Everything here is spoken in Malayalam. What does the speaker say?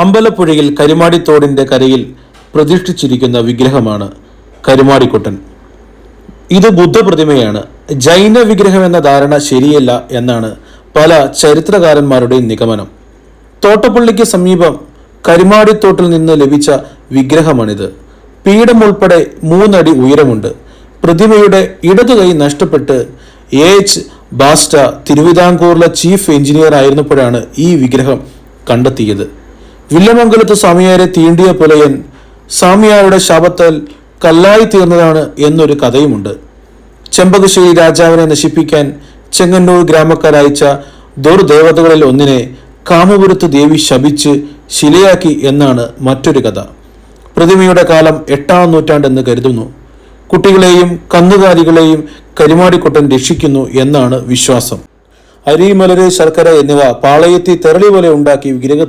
അമ്പലപ്പുഴയിൽ കരുമാടിത്തോടിന്റെ കരയിൽ പ്രതിഷ്ഠിച്ചിരിക്കുന്ന വിഗ്രഹമാണ് കരുമാടിക്കുട്ടൻ. ഇത് ബുദ്ധപ്രതിമയാണ്. ജൈന വിഗ്രഹം എന്ന ധാരണ ശരിയല്ല എന്നാണ് പല ചരിത്രകാരന്മാരുടെയും നിഗമനം. തോട്ടപ്പള്ളിക്ക് സമീപം കരുമാടിത്തോട്ടിൽ നിന്ന് ലഭിച്ച വിഗ്രഹമാണിത്. പീഠം ഉൾപ്പെടെ 3 അടി ഉയരമുണ്ട്. പ്രതിമയുടെ ഇടതു കൈ നഷ്ടപ്പെട്ട് എച്ച് ബാസ്റ്റ തിരുവിതാംകൂറിലെ ചീഫ് എഞ്ചിനീയർ ആയിരുന്നപ്പോഴാണ് ഈ വിഗ്രഹം കണ്ടെത്തിയത്. വില്ലമംഗലത്ത് സ്വാമിയാരെ തീണ്ടിയ പുലയൻ സ്വാമിയാരുടെ ശാപത്താൽ കല്ലായി തീർന്നതാണ് എന്നൊരു കഥയുമുണ്ട്. ചെമ്പകശ്ശേരി രാജാവിനെ നശിപ്പിക്കാൻ ചെങ്ങന്നൂർ ഗ്രാമക്കാർ അയച്ച ദുർദേവതകളിൽ ഒന്നിനെ കാമപുരത്ത് ദേവി ശപിച്ച് ശിലയാക്കി എന്നാണ് മറ്റൊരു കഥ. പ്രതിമയുടെ കാലം 8-ാം നൂറ്റാണ്ടെന്ന് കരുതുന്നു. കുട്ടികളെയും കന്നുകാലികളെയും കരുമാടിക്കുട്ടൻ രക്ഷിക്കുന്നു എന്നാണ് വിശ്വാസം. അരി, മലര്, ശർക്കര എന്നിവ പാളയത്തി തെരളി പോലെ ഉണ്ടാക്കി വിഗ്രഹത്തിൽ